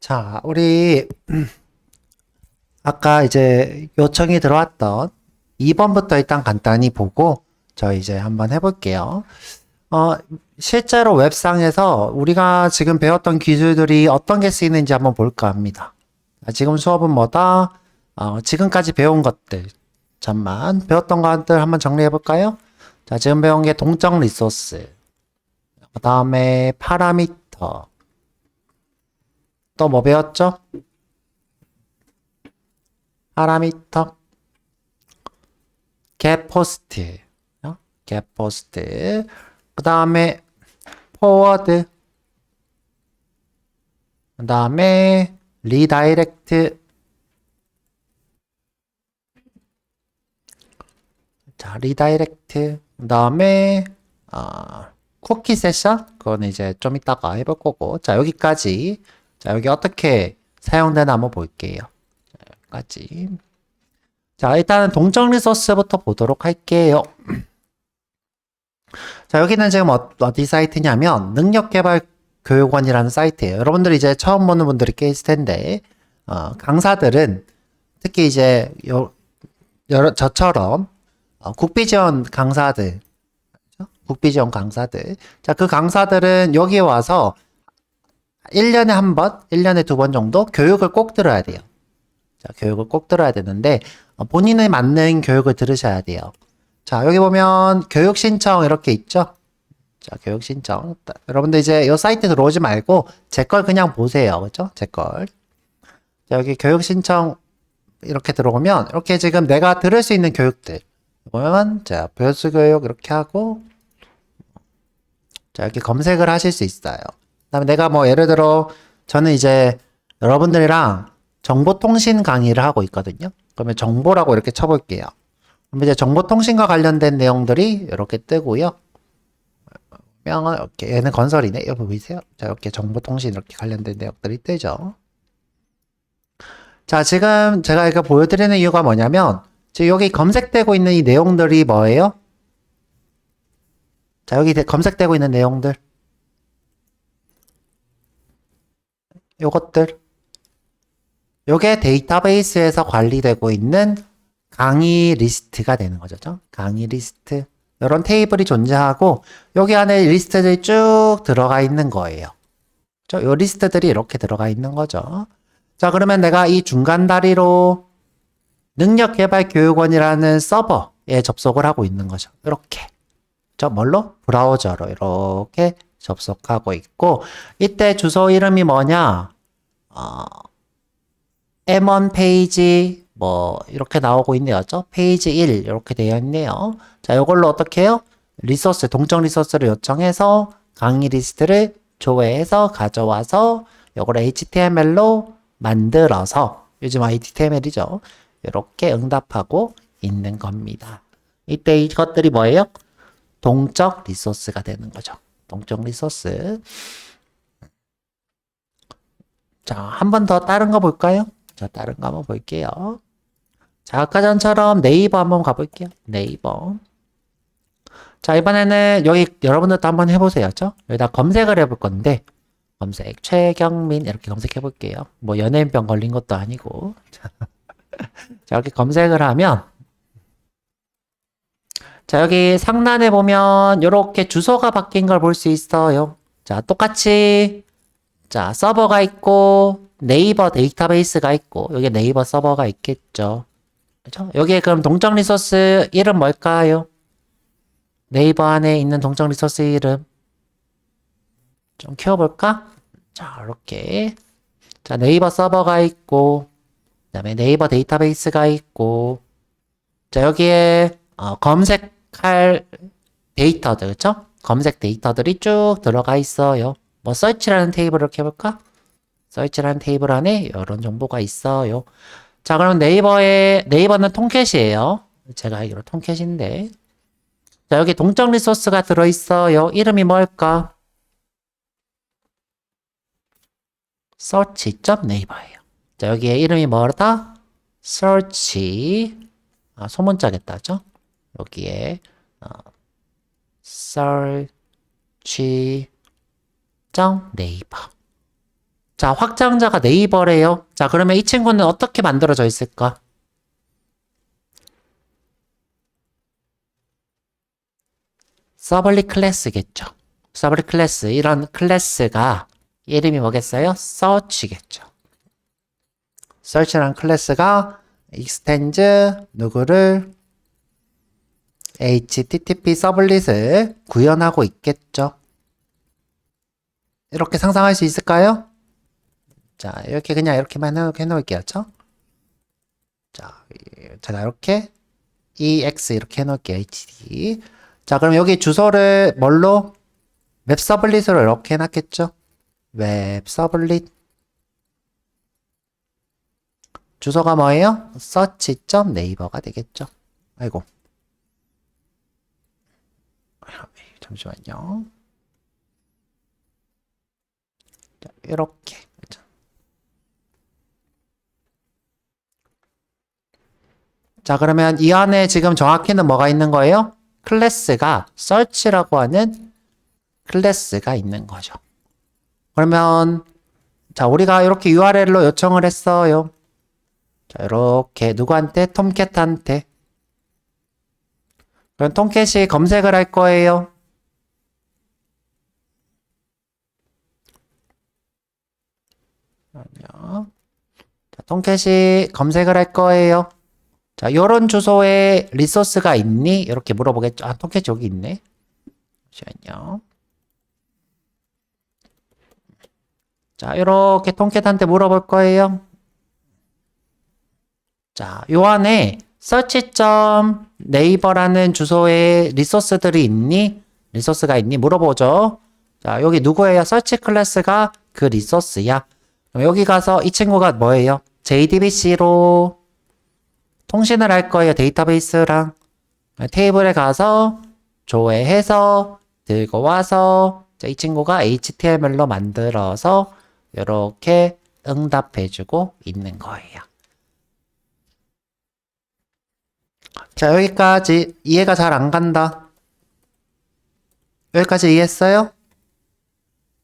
자, 우리 아까 이제 요청이 들어왔던 2번부터 일단 간단히 보고 저 이제 한번 해볼게요. 어, 실제로 웹상에서 우리가 지금 배웠던 기술들이 어떤 게 쓰이는지 한번 볼까 합니다. 지금 수업은 뭐다? 지금까지 배운 것들. 잠만 배웠던 것들 한번 정리해 볼까요? 자, 지금 배운 게 동적 리소스, 그 다음에 파라미터, 또 뭐 배웠죠? 파라미터, getPost, getPost, 그 다음에 forward, 그 다음에 redirect, 자, redirect, 그 다음에 쿠키 세션, 그건 이제 좀 이따가 해볼 거고, 자, 여기까지. 자, 여기 어떻게 사용되나 한번 볼게요. 자, 여기까지. 자, 일단은 동적 리소스부터 보도록 할게요. 자, 여기는 지금 어디 사이트냐면 능력개발교육원이라는 사이트예요. 여러분들이 이제 처음 보는 분들이 꽤 있을 텐데 강사들은 특히 이제 저처럼 국비지원 강사들, 그렇죠? 국비지원 강사들. 자, 그 강사들은 여기에 와서 1년에 한 번, 1년에 2번 정도 교육을 꼭 들어야 돼요. 자, 교육을 꼭 들어야 되는데 본인에 맞는 교육을 들으셔야 돼요. 자, 여기 보면 교육 신청 이렇게 있죠? 자, 교육 신청. 여러분들 이제 이 사이트 들어오지 말고 제 걸 그냥 보세요. 그죠? 제 걸. 자, 여기 교육 신청 이렇게 들어오면 이렇게 지금 내가 들을 수 있는 교육들 보면 자, 별수 교육 이렇게 하고 자, 이렇게 검색을 하실 수 있어요. 그다음에 내가 뭐 예를 들어 저는 이제 여러분들이랑 정보통신 강의를 하고 있거든요. 그러면 정보라고 이렇게 쳐볼게요. 그럼 이제 정보통신과 관련된 내용들이 이렇게 뜨고요. 명은 이렇게 얘는 건설이네. 여기 보이세요? 자, 이렇게 정보통신 이렇게 관련된 내용들이 뜨죠. 자, 지금 제가 이거 보여드리는 이유가 뭐냐면 지금 여기 검색되고 있는 이 내용들이 뭐예요? 자, 여기 검색되고 있는 내용들 요것들 요게 데이터베이스에서 관리되고 있는 강의 리스트가 되는 거죠. 강의 리스트. 이런 테이블이 존재하고 여기 안에 리스트들이 쭉 들어가 있는 거예요. 요 리스트들이 이렇게 들어가 있는 거죠. 자, 그러면 내가 이 중간 다리로 능력개발교육원이라는 서버에 접속을 하고 있는 거죠. 이렇게. 저 뭘로? 브라우저로 이렇게 접속하고 있고 이때 주소 이름이 뭐냐? M1 페이지 뭐 이렇게 나오고 있네요. 페이지 1 이렇게 되어 있네요. 자, 이걸로 어떻게 해요? 리소스, 동적 리소스를 요청해서 강의 리스트를 조회해서 가져와서 이걸 HTML로 만들어서 요즘 HTML이죠. 이렇게 응답하고 있는 겁니다. 이때 이것들이 뭐예요? 동적 리소스가 되는 거죠. 동적 리소스. 자, 한 번 더 다른 거 볼까요? 자, 다른 거 한번 볼게요. 자, 아까 전처럼 네이버 한번 가볼게요. 네이버. 자, 이번에는 여기 여러분들도 한번 해보세요. 여기다 검색을 해볼 건데, 검색, 최경민, 이렇게 검색해 볼게요. 뭐, 연예인병 걸린 것도 아니고. 자, 이렇게 검색을 하면, 자, 여기 상단에 보면, 이렇게 주소가 바뀐 걸 볼 수 있어요. 자, 똑같이, 자, 서버가 있고, 네이버 데이터베이스가 있고, 여기 네이버 서버가 있겠죠. 그죠? 여기에 그럼 동적 리소스 이름 뭘까요? 네이버 안에 있는 동적 리소스 이름 좀 키워볼까? 자, 이렇게. 자, 네이버 서버가 있고, 그 다음에 네이버 데이터베이스가 있고, 자, 여기에 검색할 데이터들, 그쵸? 검색 데이터들이 쭉 들어가 있어요. 뭐, 서치라는 테이블을 이렇게 해볼까? 서치라는 테이블 안에 이런 정보가 있어요. 자, 그럼 네이버는 통캣이에요. 제가 알기로 통캣인데. 자, 여기 동적 리소스가 들어있어요. 이름이 뭘까? search.naver예요. 자, 여기에 이름이 뭐다? search. 소문자겠다, 그죠? 여기에, search.naver. 자, 확장자가 네이버래요. 자, 그러면 이 친구는 어떻게 만들어져 있을까? 서블릿 클래스겠죠. 서블릿 클래스, 이런 클래스가 이름이 뭐겠어요? 서치겠죠. 서치라는 클래스가 extends 누구를 HTTP 서블릿을 구현하고 있겠죠. 이렇게 상상할 수 있을까요? 자, 이렇게 그냥 이렇게만 해놓을게요. 죠 자, 이렇게 EX 이렇게 해놓을게요. HT. 자, 그럼 여기 주소를 뭘로? 웹 서블릿으로 이렇게 해놨겠죠? 웹 서블릿. 주소가 뭐예요? search.naver가 되겠죠? 아이고. 잠시만요. 자, 이렇게. 자, 그러면 이 안에 지금 정확히는 뭐가 있는 거예요? 클래스가 search라고 하는 클래스가 있는 거죠. 그러면 자, 우리가 이렇게 URL로 요청을 했어요. 자, 이렇게 누구한테? 톰캣한테. 그럼 톰캣이 검색을 할 거예요. 자, 톰캣이 검색을 할 거예요. 자, 요런 주소에 리소스가 있니? 이렇게 물어보겠죠. 아, 톰캣 여기 있네. 잠시만요. 자, 이렇게 톰캣한테 물어볼 거예요. 자, 요 안에 search.neighbor라는 주소에 리소스들이 있니? 리소스가 있니? 물어보죠. 자, 여기 누구예요? search 클래스가 그 리소스야. 그럼 여기 가서 이 친구가 뭐예요? JDBC로 통신을 할 거예요. 데이터베이스랑. 테이블에 가서 조회해서 들고 와서 자, 이 친구가 HTML로 만들어서 이렇게 응답해주고 있는 거예요. 자, 여기까지 이해가 잘 안 간다. 여기까지 이해했어요?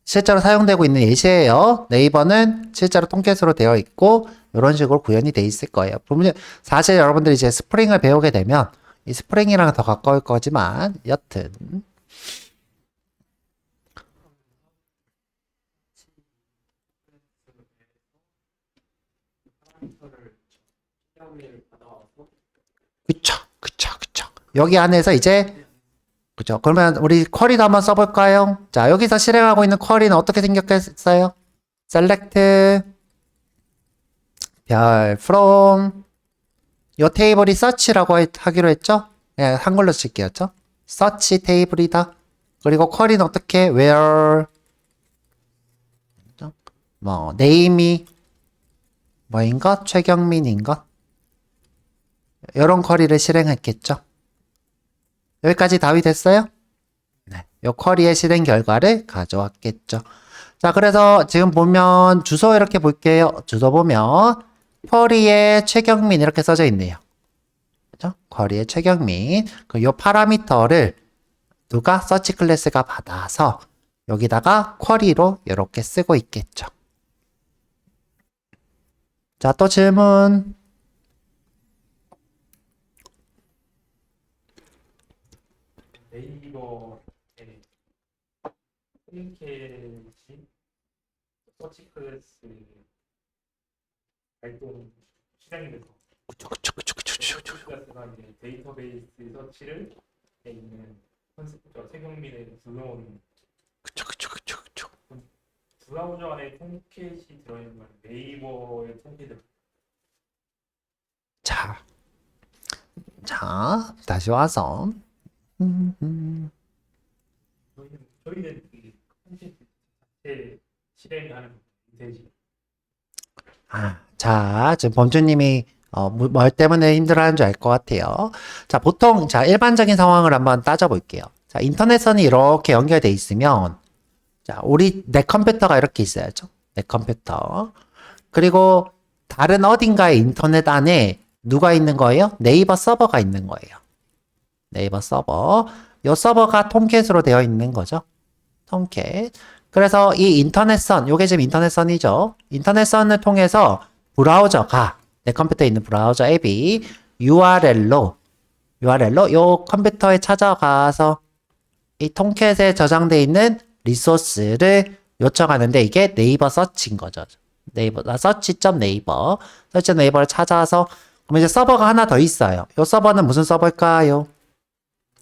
실제로 사용되고 있는 예시예요. 네이버는 실제로 통켓으로 되어 있고 이런 식으로 구현이 돼 있을 거예요. 사실 여러분들이 이제 스프링을 배우게 되면 이 스프링이랑 더 가까울 거지만 여튼 그쵸. 여기 안에서 이제 그죠. 그러면 우리 쿼리도 한번 써볼까요? 자, 여기서 실행하고 있는 쿼리는 어떻게 생겼겠어요? select 별 from 요 테이블이 search라고 하기로 했죠? 그냥 한글로 칠게요. search 테이블이다. 그리고 쿼리는 어떻게? where 뭐 name이 뭐인 것? 최경민인 것? 이런 쿼리를 실행했겠죠? 여기까지 답이 됐어요? 네. 요 쿼리의 실행 결과를 가져왔겠죠. 자, 그래서 지금 보면 주소 이렇게 볼게요. 주소 보면 쿼리의 최경민 이렇게 써져 있네요. 그죠? 쿼리의 최경민. 그 요 파라미터를 누가 서치 클래스가 받아서 여기다가 쿼리로 이렇게 쓰고 있겠죠. 자, 또 질문. 네이버에 홈케이지 서치 클래스 발동 실행이 돼서 서치 클래스가 이제 데이터베이스 서치를 해 있는 컨셉과 최경민의 불러오는 그쵸. 브라우저 안에 홈케이지 들어있는 건 네이버의 홈케이지. 자, 다시 와서 저희는 이 홈케이지 자체 실행하는 되지. 자, 지금 범주님이 뭘 때문에 힘들어하는 줄 알 것 같아요. 자, 보통 자 일반적인 상황을 한번 따져볼게요. 자, 인터넷선이 이렇게 연결돼 있으면 자, 내 컴퓨터가 이렇게 있어야죠. 내 컴퓨터. 그리고 다른 어딘가의 인터넷 안에 누가 있는 거예요? 네이버 서버가 있는 거예요. 네이버 서버. 이 서버가 톰캣으로 되어 있는 거죠. 톰캣. 그래서 이 인터넷선, 요게 지금 인터넷선이죠. 인터넷선을 통해서 브라우저가, 내 컴퓨터에 있는 브라우저 앱이 URL로 요 컴퓨터에 찾아가서 이 통캣에 저장되어 있는 리소스를 요청하는데 이게 네이버 서치인 거죠. 서치.네이버를 찾아서 그럼 이제 서버가 하나 더 있어요. 요 서버는 무슨 서버일까요?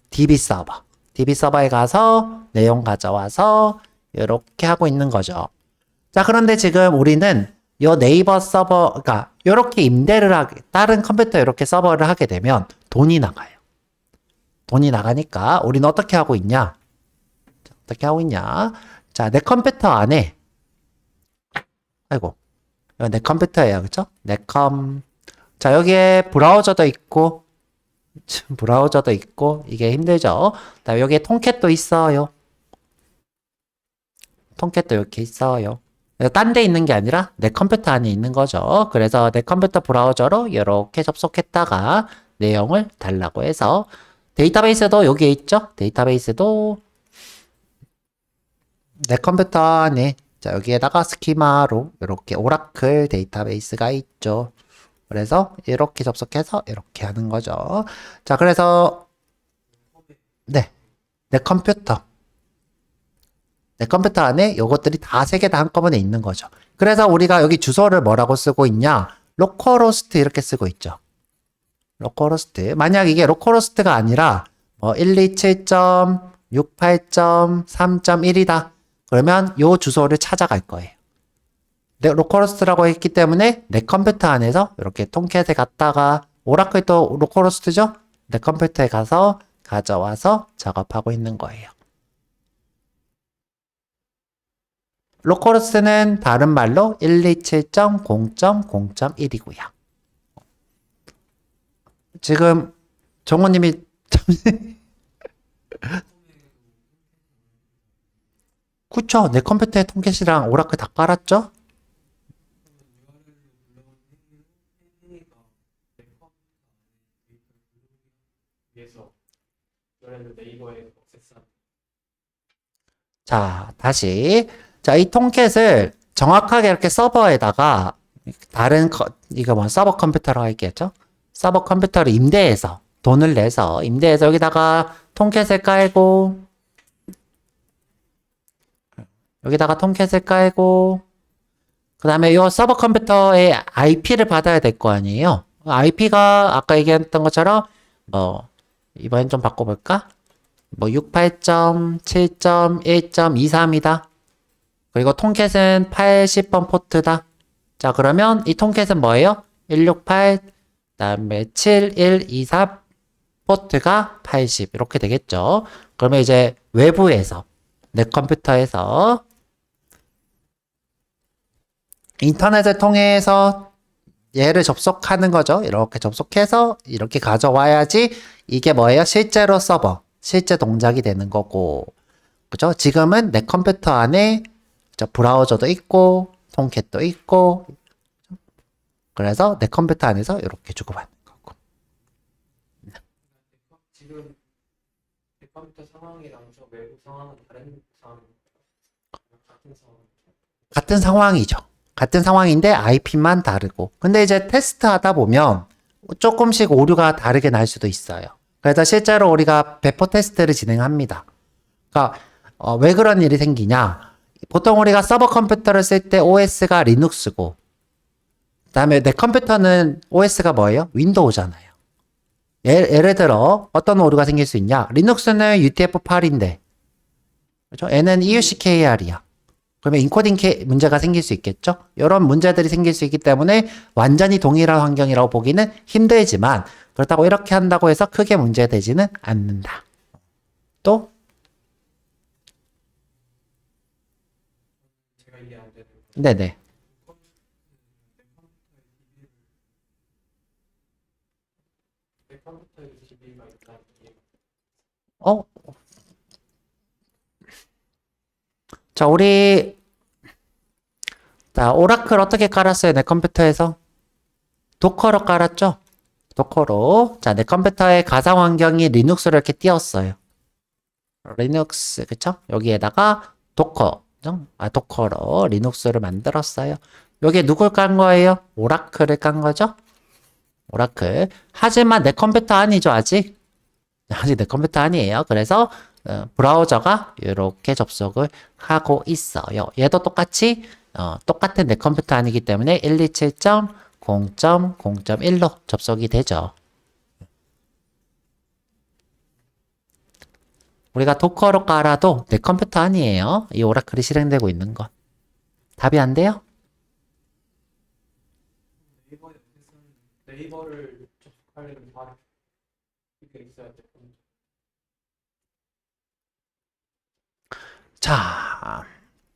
DB 서버. DB 서버에 가서 내용 가져와서 이렇게 하고 있는 거죠. 자, 그런데 지금 우리는 요 네이버 서버, 그러니까 이렇게 임대를 하게, 다른 컴퓨터 이렇게 서버를 하게 되면 돈이 나가요. 돈이 나가니까 우리는 어떻게 하고 있냐? 자, 내 컴퓨터 안에, 아이고, 이거 내 컴퓨터예요, 그쵸? 자, 여기에 브라우저도 있고, 이게 힘들죠? 그다음에 여기에 통캣도 있어요. 통캣도 이렇게 있어요. 딴 데 있는 게 아니라 내 컴퓨터 안에 있는 거죠. 그래서 내 컴퓨터 브라우저로 이렇게 접속했다가 내용을 달라고 해서 데이터베이스도 여기에 있죠. 데이터베이스도 내 컴퓨터 안에 자 여기에다가 스키마로 이렇게 오라클 데이터베이스가 있죠. 그래서 이렇게 접속해서 이렇게 하는 거죠. 자 그래서 네, 내 컴퓨터 안에 요것들이 다 세 개 다 한꺼번에 있는 거죠. 그래서 우리가 여기 주소를 뭐라고 쓰고 있냐? 로컬호스트 이렇게 쓰고 있죠. 로컬호스트. 만약 이게 로컬호스트가 아니라 127.68.3.1이다. 그러면 요 주소를 찾아갈 거예요. 내 로컬호스트라고 했기 때문에 내 컴퓨터 안에서 이렇게 통캣에 갔다가 오라클도 로컬호스트죠? 내 컴퓨터에 가서 가져와서 작업하고 있는 거예요. 로컬호스트는 다른 말로 127.0.0.1이고요. 지금 정호님이 그쵸? 내 컴퓨터에 통캣이랑 오라클 다 깔았죠? 위해서 URL 네이버에 액세스한 자, 다시. 자, 이 통캣을 정확하게 이렇게 서버에다가 이거 뭐 서버 컴퓨터라고 했겠죠? 서버 컴퓨터를 임대해서, 돈을 내서, 임대해서 여기다가 통캣을 깔고, 그 다음에 이 서버 컴퓨터의 IP를 받아야 될 거 아니에요? IP가 아까 얘기했던 것처럼, 이번엔 좀 바꿔볼까? 68.7.1.23이다. 그리고 통캣은 80번 포트다. 자, 그러면 이 통캣은 뭐예요? 168, 그다음에 7124 포트가 80 이렇게 되겠죠. 그러면 이제 외부에서 내 컴퓨터에서 인터넷을 통해서 얘를 접속하는 거죠. 이렇게 접속해서 이렇게 가져와야지 이게 뭐예요? 실제로 서버, 실제 동작이 되는 거고. 그죠? 지금은 내 컴퓨터 안에 브라우저도 있고 통캣도 있고 그래서 내 컴퓨터 안에서 이렇게 주고받는 거고. 지금 내 컴퓨터 상황이랑 저 외부 상황은 다른 상황입니다. 같은 상황. 같은 상황이죠. 같은 상황인데 IP만 다르고. 근데 이제 테스트 하다 보면 조금씩 오류가 다르게 날 수도 있어요. 그래서 실제로 우리가 배포 테스트를 진행합니다. 그러니까 왜 그런 일이 생기냐? 보통 우리가 서버 컴퓨터를 쓸 때 OS가 리눅스고 그다음에 내 컴퓨터는 OS가 뭐예요? 윈도우잖아요. 예를 들어 어떤 오류가 생길 수 있냐? 리눅스는 UTF-8인데 그렇죠? 얘는 EUCKR이야. 그러면 인코딩 문제가 생길 수 있겠죠? 이런 문제들이 생길 수 있기 때문에 완전히 동일한 환경이라고 보기는 힘들지만 그렇다고 이렇게 한다고 해서 크게 문제되지는 않는다. 또 제가 이해 안 되는 네네. 내 컴퓨터에 DB가 있다는 게 자, 오라클 어떻게 깔았어요? 내 컴퓨터에서? 도커로 깔았죠? 도커로. 자, 내 컴퓨터의 가상 환경이 리눅스를 이렇게 띄웠어요. 리눅스, 그쵸? 여기에다가 도커. 그죠? 도커로 리눅스를 만들었어요. 여기 누굴 깐 거예요? 오라클을 깐 거죠? 오라클. 하지만 내 컴퓨터 아니죠, 아직? 아직 내 컴퓨터 아니에요. 그래서 브라우저가 이렇게 접속을 하고 있어요. 얘도 똑같이 똑같은 내 컴퓨터 아니기 때문에 127.0.0.1로 접속이 되죠. 우리가 도커로 깔아도 내 컴퓨터 아니에요. 이 오라클이 실행되고 있는 거. 답이 안 돼요? 네이버에 무슨 네이버를 접속하려면 다 이게 있어야 돼. 자,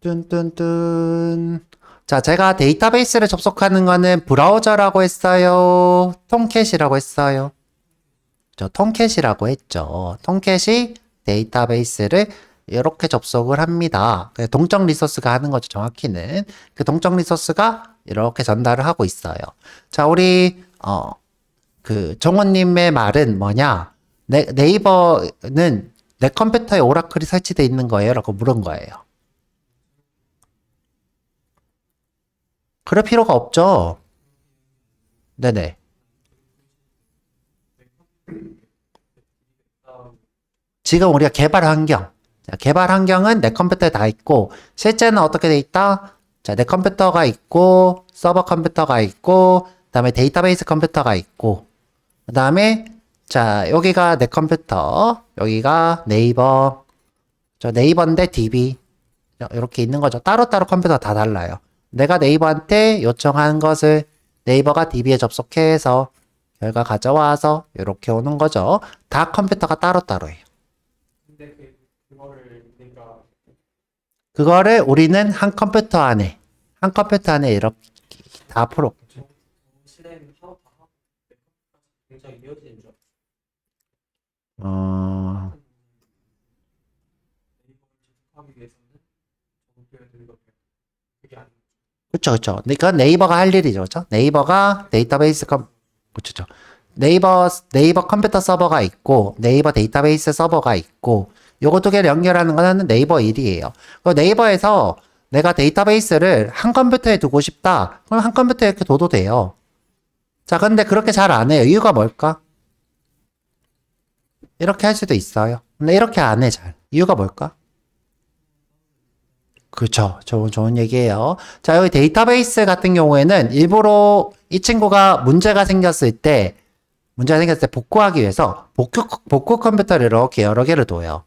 뚠뚠뚠. 자, 제가 데이터베이스를 접속하는 거는 브라우저라고 했어요. 통캣이라고 했어요. 저 통캣이라고 했죠. 통캣이 데이터베이스를 이렇게 접속을 합니다. 동적 리소스가 하는 거죠, 정확히는. 그 동적 리소스가 이렇게 전달을 하고 있어요. 자, 우리 정원님의 말은 뭐냐? 네이버는 내 컴퓨터에 오라클이 설치되어 있는 거예요? 라고 물은 거예요. 그럴 필요가 없죠. 네네. 지금 우리가 개발 환경. 자, 개발 환경은 내 컴퓨터에 다 있고, 실제는 어떻게 돼 있다? 자, 내 컴퓨터가 있고, 서버 컴퓨터가 있고, 그 다음에 데이터베이스 컴퓨터가 있고, 그 다음에, 자, 여기가 내 컴퓨터, 여기가 네이버, 저 네이버인데 DB. 이렇게 있는 거죠. 따로따로 컴퓨터 다 달라요. 내가 네이버한테 요청한 것을 네이버가 DB에 접속해서 결과 가져와서 이렇게 오는 거죠. 다 컴퓨터가 따로따로예요. 근데 그거를 우리는 한 컴퓨터 안에 이렇게 다 풀어. 실행 하고 다 하고 굉장히 이어지는 줄 어, 하기 위해서는 접속해야 되는 것 같아요. 그게 아니고 그쵸. 그건 네이버가 할 일이죠. 그쵸? 네이버가 데이터베이스 그쵸. 네이버 컴퓨터 서버가 있고, 네이버 데이터베이스 서버가 있고, 요거 두 개를 연결하는 거는 네이버 일이에요. 네이버에서 내가 데이터베이스를 한 컴퓨터에 두고 싶다. 그럼 한 컴퓨터에 이렇게 둬도 돼요. 자, 근데 그렇게 잘 안 해요. 이유가 뭘까? 이렇게 할 수도 있어요. 근데 이렇게 안 해, 잘. 이유가 뭘까? 그쵸. 좋은 얘기예요. 자, 여기 데이터베이스 같은 경우에는 일부러 이 친구가 문제가 생겼을 때 복구하기 위해서 복구 컴퓨터를 이렇게 여러 개를 둬요.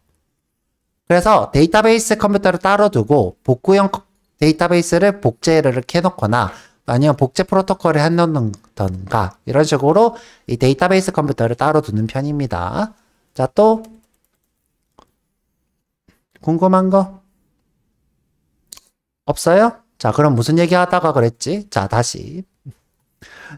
그래서 데이터베이스 컴퓨터를 따로 두고 복구형 데이터베이스를 복제를 이렇게 해놓거나 아니면 복제 프로토콜을 해놓는던가 이런 식으로 이 데이터베이스 컴퓨터를 따로 두는 편입니다. 자, 또 궁금한 거 없어요? 자, 그럼 무슨 얘기 하다가 그랬지? 자, 다시.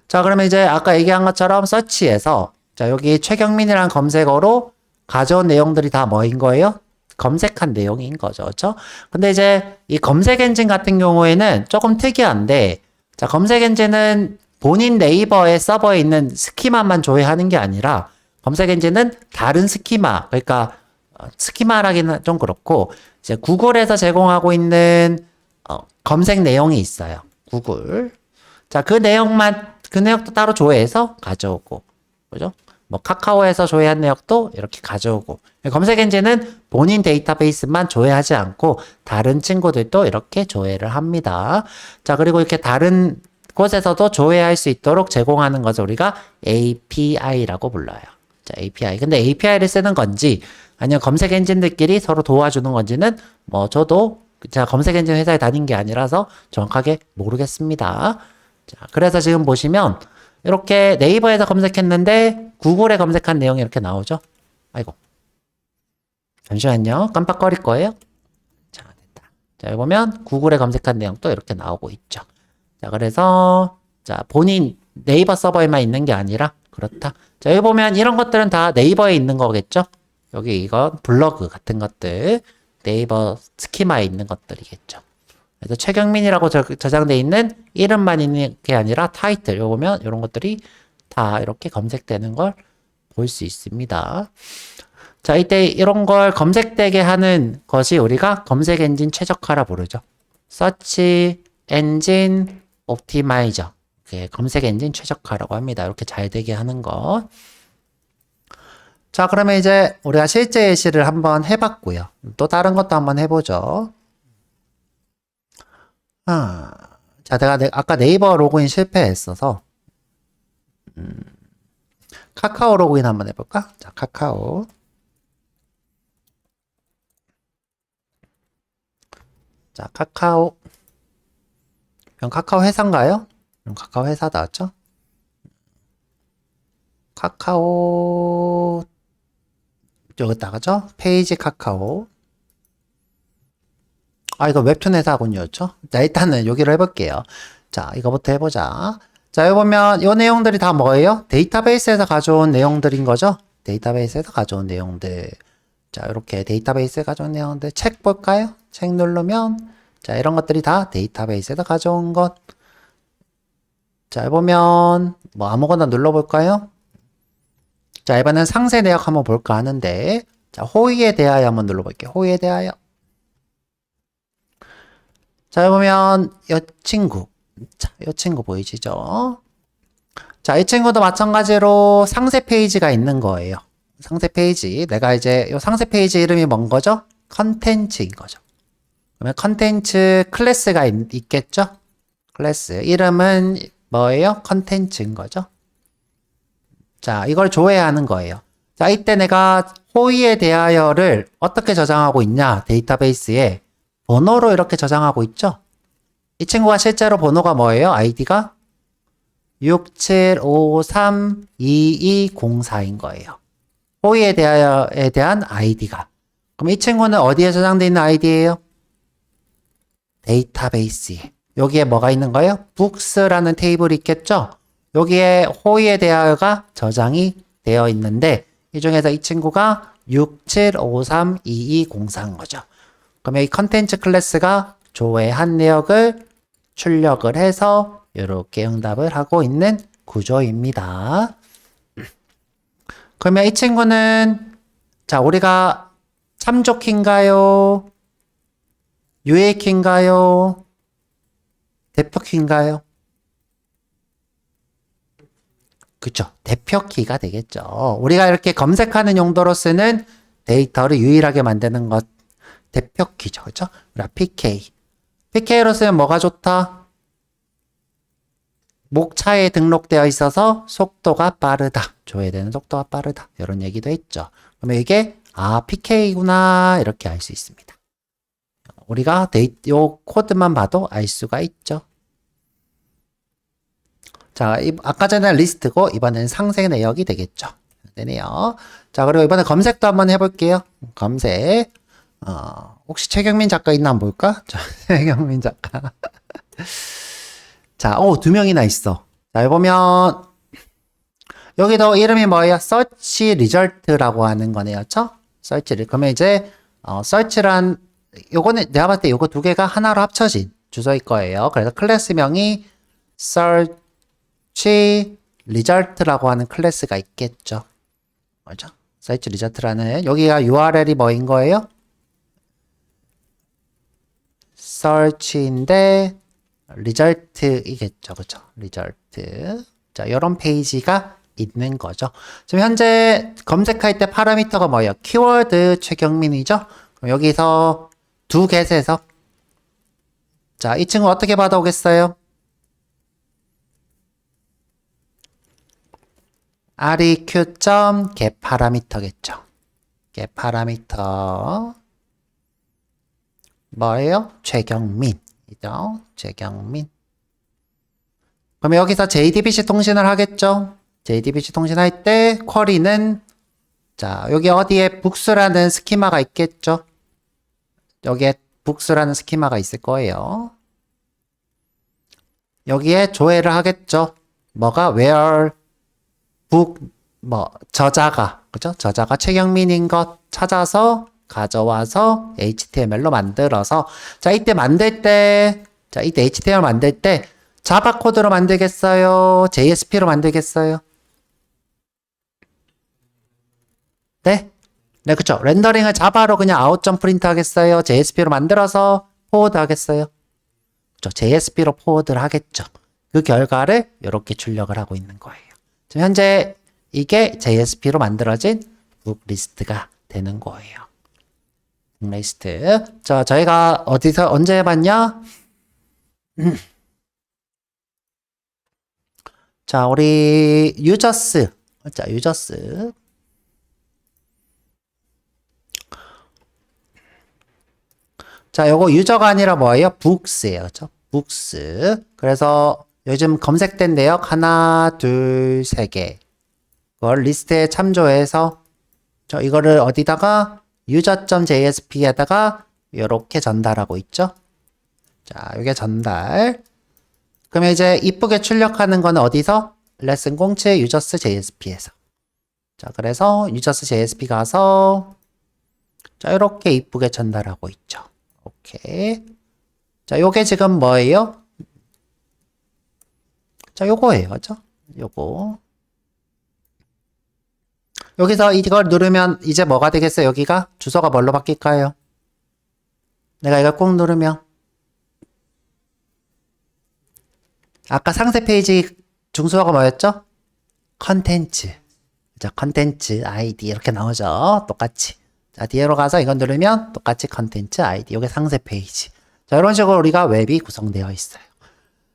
자, 그러면 이제 아까 얘기한 것처럼 서치에서 자, 여기 최경민이란 검색어로 가져온 내용들이 다 뭐인 거예요? 검색한 내용인 거죠. 그렇죠? 근데 이제 이 검색 엔진 같은 경우에는 조금 특이한데 자, 검색 엔진은 본인 네이버의 서버에 있는 스키마만 조회하는 게 아니라 검색 엔진은 다른 스키마, 그러니까 스키마라기는 좀 그렇고 이제 구글에서 제공하고 있는 검색 내용이 있어요. 구글. 자, 그 내용도 따로 조회해서 가져오고. 그죠? 뭐 카카오에서 조회한 내역도 이렇게 가져오고. 검색 엔진은 본인 데이터베이스만 조회하지 않고 다른 친구들도 이렇게 조회를 합니다. 자, 그리고 이렇게 다른 곳에서도 조회할 수 있도록 제공하는 것을 우리가 API라고 불러요. 자, API. 근데 API를 쓰는 건지 아니면 검색 엔진들끼리 서로 도와주는 건지는 뭐 저도 제가 검색 엔진 회사에 다닌 게 아니라서 정확하게 모르겠습니다. 자, 그래서 지금 보시면 이렇게 네이버에서 검색했는데 구글에 검색한 내용이 이렇게 나오죠. 아이고. 잠시만요. 깜빡거릴 거예요. 자, 됐다. 자, 여기 보면 구글에 검색한 내용도 이렇게 나오고 있죠. 자, 그래서 자, 본인 네이버 서버에만 있는 게 아니라 그렇다. 자, 여기 보면 이런 것들은 다 네이버에 있는 거겠죠. 여기 이건 블로그 같은 것들 네이버 스키마에 있는 것들이겠죠. 그래서 최경민이라고 저장돼 있는 이름만 있는 게 아니라 타이틀 이거 보면 이런 것들이 다 이렇게 검색되는 걸 볼 수 있습니다. 자, 이때 이런 걸 검색되게 하는 것이 우리가 검색 엔진 최적화라 부르죠. 서치 엔진 옵티마이저. 검색 엔진 최적화라고 합니다. 이렇게 잘 되게 하는 거. 자, 그러면 이제 우리가 실제 예시를 한번 해봤고요. 또 다른 것도 한번 해보죠. 자, 내가 아까 네이버 로그인 실패했어서 카카오 로그인 한번 해볼까? 자, 카카오. 자, 카카오. 그럼 카카오 회사인가요? 그럼 카카오 회사 나왔죠? 카카오 여기다가죠? 페이지 카카오. 이거 웹툰 회사군요. 자, 일단은 여기로 해볼게요. 자, 이거부터 해보자. 자, 여기 보면 이 내용들이 다 뭐예요? 데이터베이스에서 가져온 내용들인 거죠? 데이터베이스에서 가져온 내용들. 자, 이렇게 데이터베이스에 가져온 내용들. 책 볼까요? 책 누르면 자, 이런 것들이 다 데이터베이스에서 가져온 것. 자, 여기 보면 뭐 아무거나 눌러볼까요? 자, 이번엔 상세 내역 한번 볼까 하는데 자, 호의에 대하여 한번 눌러볼게요. 호의에 대하여. 자, 여기 보면 이 친구. 자, 이 친구 보이시죠? 자, 이 친구도 마찬가지로 상세 페이지가 있는 거예요. 상세 페이지. 내가 이제 이 상세 페이지 이름이 뭔 거죠? 컨텐츠인 거죠. 그러면 컨텐츠 클래스가 있겠죠? 클래스. 이름은 뭐예요? 컨텐츠인 거죠. 자, 이걸 조회하는 거예요. 자, 이때 내가 호의에 대하여를 어떻게 저장하고 있냐? 데이터베이스에 번호로 이렇게 저장하고 있죠? 이 친구가 실제로 번호가 뭐예요? 아이디가 67532204인 거예요. 호의에 대하여에 대한 아이디가. 그럼 이 친구는 어디에 저장되어 있는 아이디예요? 데이터베이스에. 여기에 뭐가 있는 거예요? 북스라는 테이블이 있겠죠? 여기에 호의에 대하여가 저장이 되어 있는데 이 중에서 이 친구가 67532204인 거죠. 그러면 이 컨텐츠 클래스가 조회한 내역을 출력을 해서 이렇게 응답을 하고 있는 구조입니다. 그러면 이 친구는 자, 우리가 참조 키인가요? 유의 키인가요? 대표 키인가요? 그쵸. 대표 키가 되겠죠. 우리가 이렇게 검색하는 용도로 쓰는 데이터를 유일하게 만드는 것 대표 키죠. 그쵸? 우리가 PK. PK로 쓰면 뭐가 좋다? 목차에 등록되어 있어서 속도가 빠르다. 조회되는 속도가 빠르다. 이런 얘기도 했죠. 그러면 이게 PK구나 이렇게 알 수 있습니다. 우리가 요 코드만 봐도 알 수가 있죠. 자, 아까 전에 리스트고 이번엔 상세 내역이 되겠죠. 되네요. 자, 그리고 이번에 검색도 한번 해볼게요. 검색. 혹시 최경민 작가 있나 한번 볼까? 자, 최경민 작가. 자, 두 명이나 있어. 자, 여기 보면 여기도 이름이 뭐예요? 서치 리절트라고 하는 거네요. 서치. 그러면 이제 서치란 요거는 내가 봤을 때 요거 두 개가 하나로 합쳐진 주소일 거예요. 그래서 클래스명이 search result라고 하는 클래스가 있겠죠. 맞죠? search result라는 여기가 URL이 뭐인 거예요? search인데 result이겠죠. 그죠? result. 자, 이런 페이지가 있는 거죠. 지금 현재 검색할 때 파라미터가 뭐예요? 키워드 최경민이죠? 그럼 여기서 두 겟에서 자, 이 친구 어떻게 받아오겠어요? req.getParameter겠죠. getParameter 뭐예요? 최경민이죠. 최경민. 그럼 여기서 JDBC 통신을 하겠죠. JDBC 통신할 때 쿼리는 자, 여기 어디에 북스라는 스키마가 있겠죠. 여기에 북스라는 스키마가 있을 거예요. 여기에 조회를 하겠죠. 뭐가 where 저자가 그죠? 저자가 최경민인 것 찾아서 가져와서 HTML로 만들어서 자, 이때 HTML 만들 때 자바 코드로 만들겠어요? JSP로 만들겠어요? 네? 네, 그쵸. 렌더링을 자바로 그냥 아웃점 프린트 하겠어요? JSP로 만들어서 포워드 하겠어요? 그쵸. JSP로 포워드를 하겠죠. 그 결과를 이렇게 출력을 하고 있는 거예요. 지금 현재 이게 JSP로 만들어진 북 리스트가 되는 거예요. 북 리스트. 자, 저희가 어디서 언제 해봤냐? 자, 우리 유저스. 자, 유저스. 자, 요거 유저가 아니라 뭐예요? 북스예요. 그죠? 북스. 그래서 요즘 검색된 내역 하나, 둘, 세 개. 그걸 리스트에 참조해서 저 이거를 어디다가 user.jsp에다가 이렇게 전달하고 있죠. 자, 이게 전달. 그러면 이제 이쁘게 출력하는 건 어디서? 레슨 공채 users JSP에서. 자, 그래서 users JSP 가서 자, 이렇게 이쁘게 전달하고 있죠. 오케이. 자, 요게 지금 뭐예요? 자, 요거예요. 그죠? 요거. 여기서 이걸 누르면 이제 뭐가 되겠어요? 여기가 주소가 뭘로 바뀔까요? 내가 이걸 꾹 누르면 아까 상세 페이지 중수어가 뭐였죠? 컨텐츠. 그죠? 컨텐츠 아이디 이렇게 나오죠? 똑같이. 자, 뒤로 가서 이건 누르면 똑같이 컨텐츠 아이디. 이게 상세 페이지. 자, 이런 식으로 우리가 웹이 구성되어 있어요.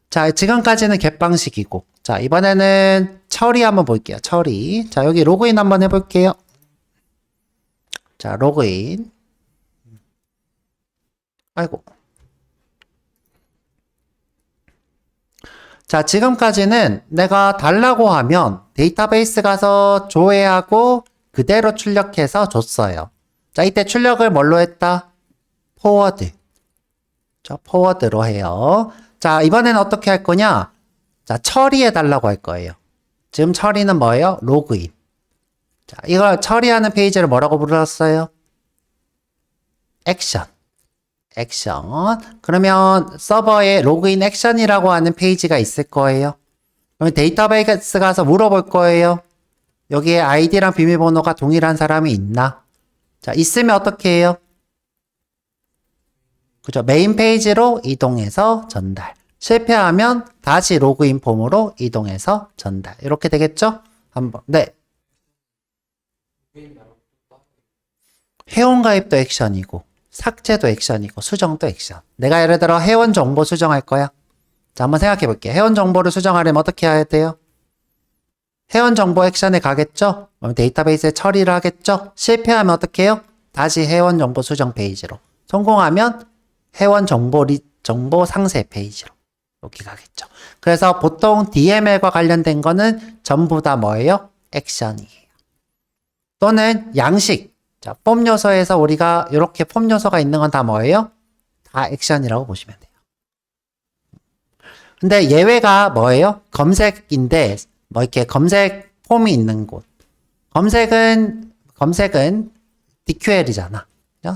자, 지금까지는 겟 방식이고. 자, 이번에는 처리 한번 볼게요. 처리. 자, 여기 로그인 한번 해볼게요. 자, 로그인. 아이고. 자, 지금까지는 내가 달라고 하면 데이터베이스 가서 조회하고 그대로 출력해서 줬어요. 자, 이때 출력을 뭘로 했다? 포워드. 자, 포워드로 해요. 자, 이번에는 어떻게 할 거냐? 자, 처리해 달라고 할 거예요. 지금 처리는 뭐예요? 로그인. 자, 이걸 처리하는 페이지를 뭐라고 불렀어요? 액션. 액션. 그러면 서버에 로그인 액션이라고 하는 페이지가 있을 거예요. 그러면 데이터베이스 가서 물어볼 거예요. 여기에 아이디랑 비밀번호가 동일한 사람이 있나? 자, 있으면 어떻게 해요? 그죠? 메인 페이지로 이동해서 전달. 실패하면 다시 로그인 폼으로 이동해서 전달. 이렇게 되겠죠? 한번. 네. 회원가입도 액션이고, 삭제도 액션이고, 수정도 액션. 내가 예를 들어 회원 정보 수정할 거야. 자, 한번 생각해 볼게요. 회원 정보를 수정하려면 어떻게 해야 돼요? 회원 정보 액션에 가겠죠? 그럼 데이터베이스에 처리를 하겠죠? 실패하면 어떻게 해요? 다시 회원 정보 수정 페이지로. 성공하면 회원 정보 상세 페이지로. 여기 가겠죠. 그래서 보통 DML과 관련된 거는 전부 다 뭐예요? 액션이에요. 또는 양식. 자, 폼 요소에서 우리가 이렇게 폼 요소가 있는 건 다 뭐예요? 다 액션이라고 보시면 돼요. 근데 예외가 뭐예요? 검색인데 뭐 이렇게 검색 폼이 있는 곳. 검색은 DQL이잖아.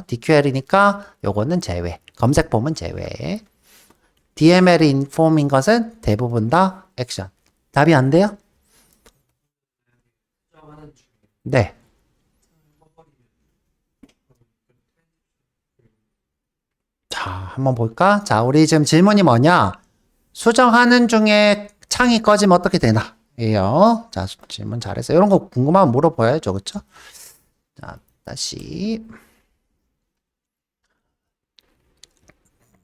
DQL이니까 요거는 제외. 검색 폼은 제외. DML인 폼인 것은 대부분 다 액션. 답이 안 돼요? 네. 자, 한번 볼까? 자, 우리 지금 질문이 뭐냐? 수정하는 중에 창이 꺼지면 어떻게 되나? 예요. 자, 질문 잘했어요. 이런 거 궁금하면 물어봐야죠. 그쵸? 자, 다시.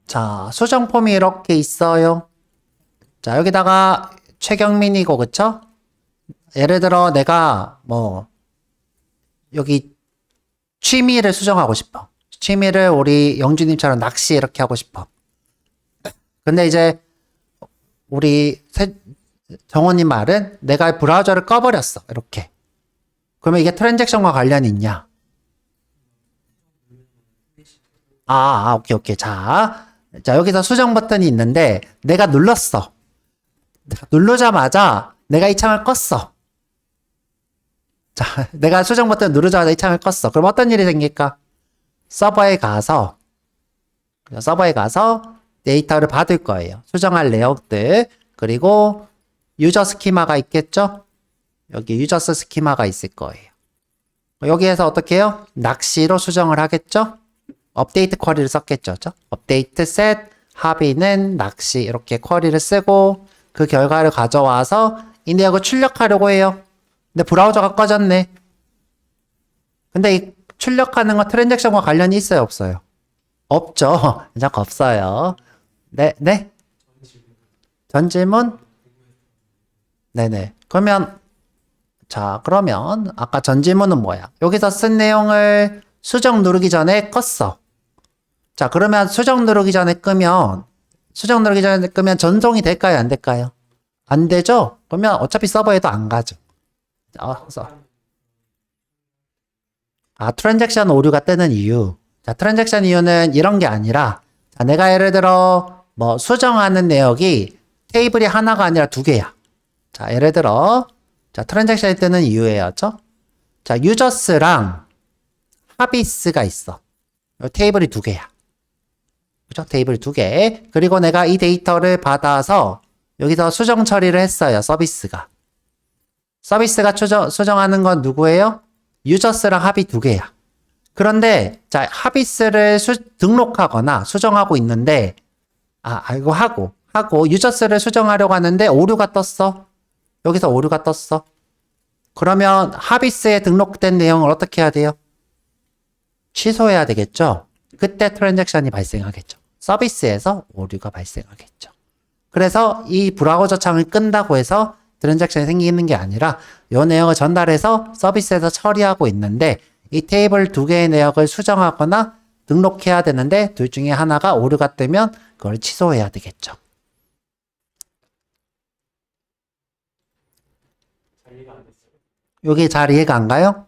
자, 수정 폼이 이렇게 있어요. 자, 여기다가 최경민이고, 그쵸? 예를 들어 내가 뭐 여기 취미를 수정하고 싶어. 취미를 우리 영주님처럼 낚시 이렇게 하고 싶어. 근데 이제 우리 정원님 말은 내가 브라우저를 꺼버렸어. 이렇게. 그러면 이게 트랜잭션과 관련이 있냐? 오케이. 자, 여기서 수정 버튼이 있는데 내가 눌렀어. 누르자마자 내가 이 창을 껐어. 자, 내가 수정 버튼 누르자마자 이 창을 껐어. 그럼 어떤 일이 생길까? 서버에 가서 데이터를 받을 거예요. 수정할 내역들. 그리고 유저 스키마가 있겠죠? 여기 유저스 스키마가 있을 거예요. 여기에서 어떻게 해요? 낚시로 수정을 하겠죠? 업데이트 쿼리를 썼겠죠? 그죠? 업데이트 셋 합의는 낚시 이렇게 쿼리를 쓰고 그 결과를 가져와서 이 내역을 출력하려고 해요. 근데 브라우저가 꺼졌네. 근데 이 출력하는 거 트랜잭션과 관련이 있어요, 없어요? 없죠. 자꾸 없어요. 네, 네. 전 질문? 네네. 그러면 아까 전 질문은 뭐야? 여기서 쓴 내용을 수정 누르기 전에 껐어. 자, 그러면 수정 누르기 전에 끄면 전송이 될까요? 안 될까요? 안 되죠? 그러면 어차피 서버에도 안 가죠. 트랜잭션 오류가 뜨는 이유. 자, 트랜잭션 이유는 이런 게 아니라, 자, 내가 예를 들어, 뭐, 수정하는 내역이 테이블이 하나가 아니라 두 개야. 자, 예를 들어, 자, 트랜잭션이 뜨는 이유예요.죠? 자, 유저스랑 하비스가 있어. 테이블이 두 개야. 그죠? 테이블 두 개. 그리고 내가 이 데이터를 받아서 여기서 수정 처리를 했어요. 서비스가 수정하는 건 누구예요? 유저스랑 합이 두 개야. 그런데 자, 하비스를 등록하거나 수정하고 있는데 이거 하고 유저스를 수정하려고 하는데 오류가 떴어. 여기서 오류가 떴어. 그러면 하비스에 등록된 내용을 어떻게 해야 돼요? 취소해야 되겠죠? 그때 트랜잭션이 발생하겠죠. 서비스에서 오류가 발생하겠죠. 그래서 이 브라우저 창을 끈다고 해서 트랜잭션이 생기는 게 아니라 이 내용을 전달해서 서비스에서 처리하고 있는데 이 테이블 두 개의 내역을 수정하거나 등록해야 되는데 둘 중에 하나가 오류가 뜨면 그걸 취소해야 되겠죠. 여기 잘 이해가 안 가요?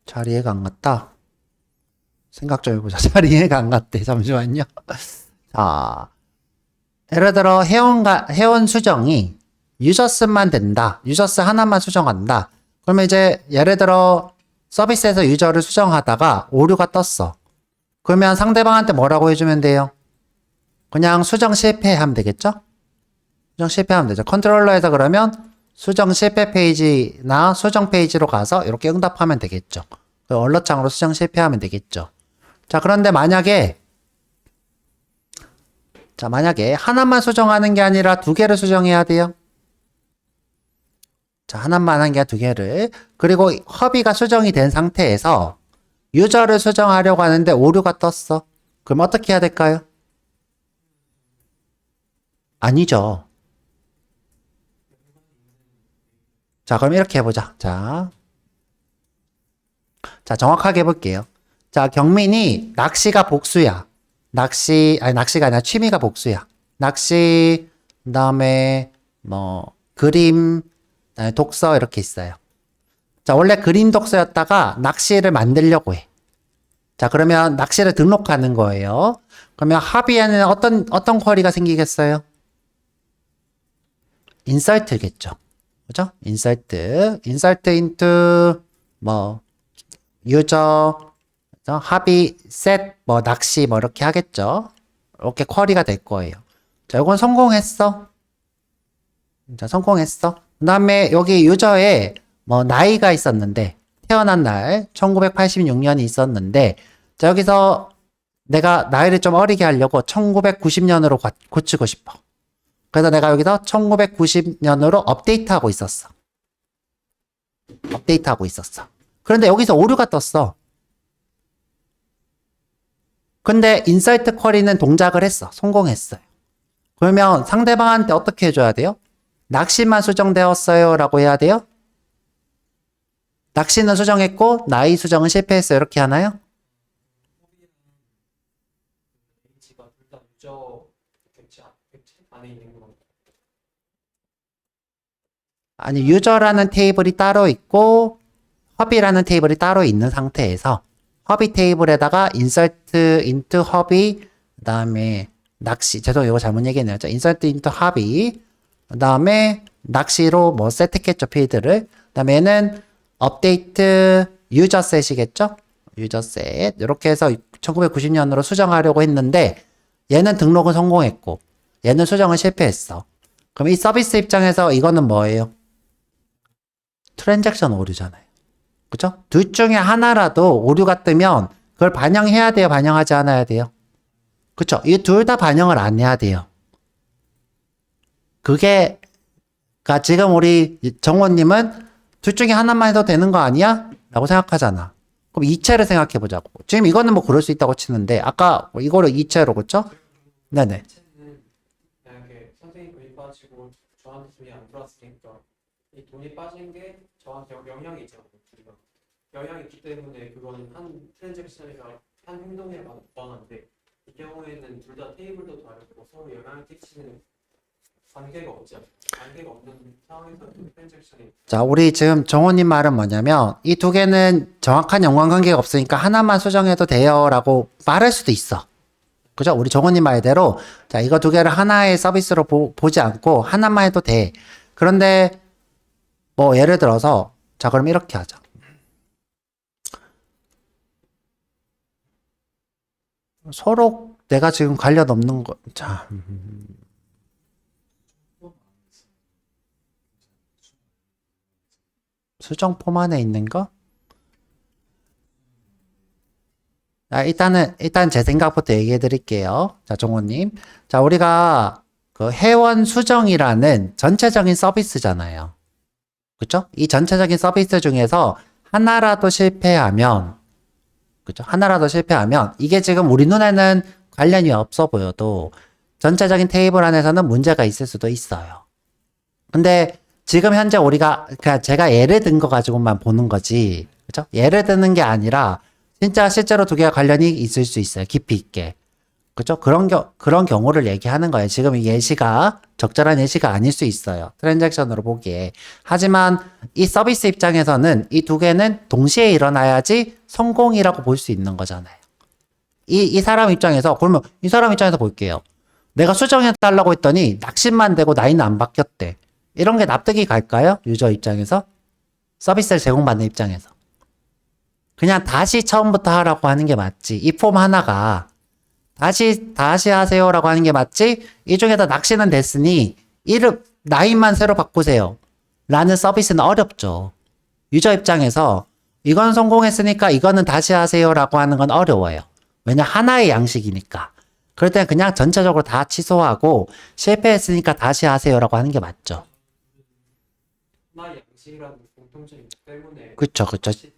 잘 이해가 안 갔다. 생각 좀 해보자. 잘 이해가 안 갔대. 잠시만요. 자, 예를 들어 회원 수정이 유저스만 된다. 유저스 하나만 수정한다. 그러면 이제 예를 들어 서비스에서 유저를 수정하다가 오류가 떴어. 그러면 상대방한테 뭐라고 해주면 돼요? 그냥 수정 실패하면 되겠죠? 수정 실패하면 되죠. 컨트롤러에서 그러면 수정 실패 페이지나 수정 페이지로 가서 이렇게 응답하면 되겠죠. 언러창으로 수정 실패하면 되겠죠. 자, 그런데 만약에 하나만 수정하는 게 아니라 두 개를 수정해야 돼요. 자, 하나만 하는 게 아니라 두 개를. 그리고 허비가 수정이 된 상태에서 유저를 수정하려고 하는데 오류가 떴어. 그럼 어떻게 해야 될까요? 아니죠. 자, 그럼 이렇게 해보자. 자, 정확하게 해볼게요. 자, 경민이 낚시가 복수야. 낚시가 아니라 취미가 복수야. 낚시, 그 다음에 그림, 독서 이렇게 있어요. 자, 원래 그림 독서였다가 낚시를 만들려고 해. 자, 그러면 낚시를 등록하는 거예요. 그러면 합의에는 어떤 쿼리가 생기겠어요? 인설트겠죠. 그죠? 인설트 into 유저 합의 셋 낚시 이렇게 하겠죠. 이렇게 쿼리가 될 거예요. 자, 이건 성공했어. 자, 성공했어. 그 다음에 여기 유저에 나이가 있었는데 태어난 날 1986년이 있었는데 자, 여기서 내가 나이를 좀 어리게 하려고 1990년으로 고치고 싶어. 그래서 내가 여기서 1990년으로 업데이트하고 있었어. 그런데 여기서 오류가 떴어. 근데 인서트 쿼리는 동작을 했어. 성공했어요. 그러면 상대방한테 어떻게 해줘야 돼요? 낚시만 수정되었어요 라고 해야 돼요? 낚시는 수정했고 나이 수정은 실패했어요. 이렇게 하나요? 아니, 유저라는 테이블이 따로 있고 허비라는 테이블이 따로 있는 상태에서 허비 테이블에다가 insert into 허비, 그 다음에 낚시, 죄송해요, 이거 잘못 얘기했네요. insert into 허비, 그 다음에 낚시로 세트했겠죠, 필드를. 그 다음에 얘는 update user set이겠죠? user set. 이렇게 해서 1990년으로 수정하려고 했는데 얘는 등록은 성공했고 얘는 수정을 실패했어. 그럼 이 서비스 입장에서 이거는 뭐예요? 트랜잭션 오류잖아요. 그죠? 둘 중에 하나라도 오류가 뜨면 그걸 반영해야 돼요? 반영하지 않아야 돼요? 그쵸? 이 둘 다 반영을 안 해야 돼요. 그게, 그니까 지금 우리 정원님은 둘 중에 하나만 해도 되는 거 아니야? 라고 생각하잖아. 그럼 이체를 생각해 보자고. 지금 이거는 뭐 그럴 수 있다고 치는데, 아까 이거를 이체로, 그쵸? 네네. 는 만약에 선생님 돈이 빠지고 저한테 돈이 안 들어왔으니까 이 돈이 빠진 게 저한테 영향이 있잖아요. 우리가 영향이 있기 때문에 그거는 한 트랜잭션이랑 한 행동에 관한데 이 경우에는 둘 다 테이블도 다르고 서로 영향을 끼치는 관계가 없죠. 관계가 없는 상황에서 트랜잭션이 자, 우리 지금 정원님 말은 뭐냐면, 이 두 개는 정확한 연관관계가 없으니까 하나만 수정해도 돼요. 라고 말할 수도 있어. 그죠? 우리 정원님 말대로, 자, 이거 두 개를 하나의 서비스로 보지 않고 하나만 해도 돼. 그런데, 뭐, 예를 들어서, 자, 그럼 이렇게 하자. 서로 내가 지금 관련 없는 거, 자, 수정 폼 안에 있는 거? 자, 일단 제 생각부터 얘기해 드릴게요. 자, 종호님. 자, 우리가 그 회원 수정이라는 전체적인 서비스잖아요. 그쵸? 이 전체적인 서비스 중에서 하나라도 실패하면, 그쵸? 하나라도 실패하면, 이게 지금 우리 눈에는 관련이 없어 보여도 전체적인 테이블 안에서는 문제가 있을 수도 있어요. 근데 지금 현재 우리가, 그냥 제가 예를 든 거 가지고만 보는 거지. 그쵸? 예를 드는 게 아니라, 진짜 실제로 두 개가 관련이 있을 수 있어요. 깊이 있게. 그죠? 그런 경우를 얘기하는 거예요. 지금 이 예시가 적절한 예시가 아닐 수 있어요. 트랜잭션으로 보기에. 하지만 이 서비스 입장에서는 이 두 개는 동시에 일어나야지 성공이라고 볼 수 있는 거잖아요. 이 사람 입장에서, 그러면 이 사람 입장에서 볼게요. 내가 수정해달라고 했더니 낙심만 되고 나이는 안 바뀌었대. 이런 게 납득이 갈까요? 유저 입장에서? 서비스를 제공받는 입장에서. 그냥 다시 처음부터 하라고 하는 게 맞지. 이 폼 하나가 다시 하세요라고 하는 게 맞지? 이 중에다 낚시는 됐으니 이름 라인만 새로 바꾸세요. 라는 서비스는 어렵죠. 유저 입장에서 이건 성공했으니까 이거는 다시 하세요라고 하는 건 어려워요. 왜냐 하나의 양식이니까. 그럴 땐 그냥 전체적으로 다 취소하고 실패했으니까 다시 하세요라고 하는 게 맞죠. 하나의 양식이라는 공통점이 있기 때문에 그쵸. 같이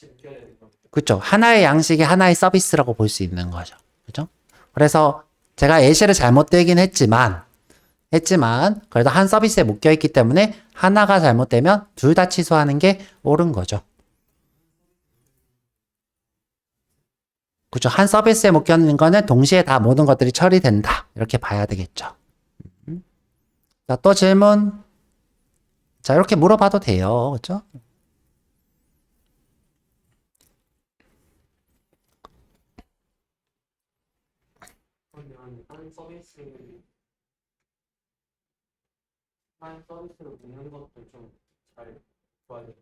느껴야 되는 겁니다. 그쵸. 하나의 양식이 하나의 서비스라고 볼 수 있는 거죠. 그죠? 그래서 제가 예시를 잘못 들긴 했지만 그래도 한 서비스에 묶여 있기 때문에 하나가 잘못되면 둘 다 취소하는 게 옳은 거죠. 그죠? 한 서비스에 묶여 있는 거는 동시에 다 모든 것들이 처리된다. 이렇게 봐야 되겠죠. 자, 또 질문. 자, 이렇게 물어봐도 돼요. 그죠? 그러면 한 서비스로 묶는 것도 좀 잘 봐야 돼요.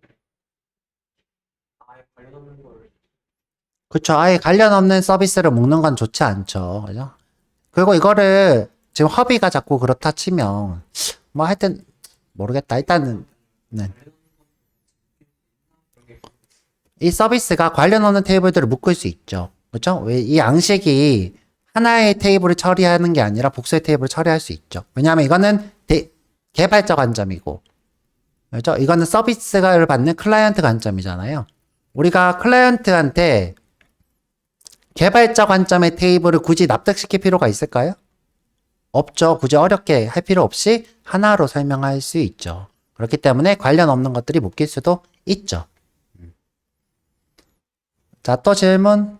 아예 관련 없는 걸 그쵸. 아예 관련 없는 서비스를 묶는 건 좋지 않죠. 그죠? 그리고 이거를 지금 허비가 자꾸 그렇다 치면, 뭐 하여튼, 모르겠다. 일단은, 네. 이 서비스가 관련 없는 테이블들을 묶을 수 있죠. 그렇죠? 왜 이 양식이 하나의 테이블을 처리하는 게 아니라 복수의 테이블을 처리할 수 있죠. 왜냐하면 이거는 개발자 관점이고, 그렇죠? 이거는 서비스를 받는 클라이언트 관점이잖아요. 우리가 클라이언트한테 개발자 관점의 테이블을 굳이 납득시킬 필요가 있을까요? 없죠. 굳이 어렵게 할 필요 없이 하나로 설명할 수 있죠. 그렇기 때문에 관련 없는 것들이 묶일 수도 있죠. 자, 또 질문.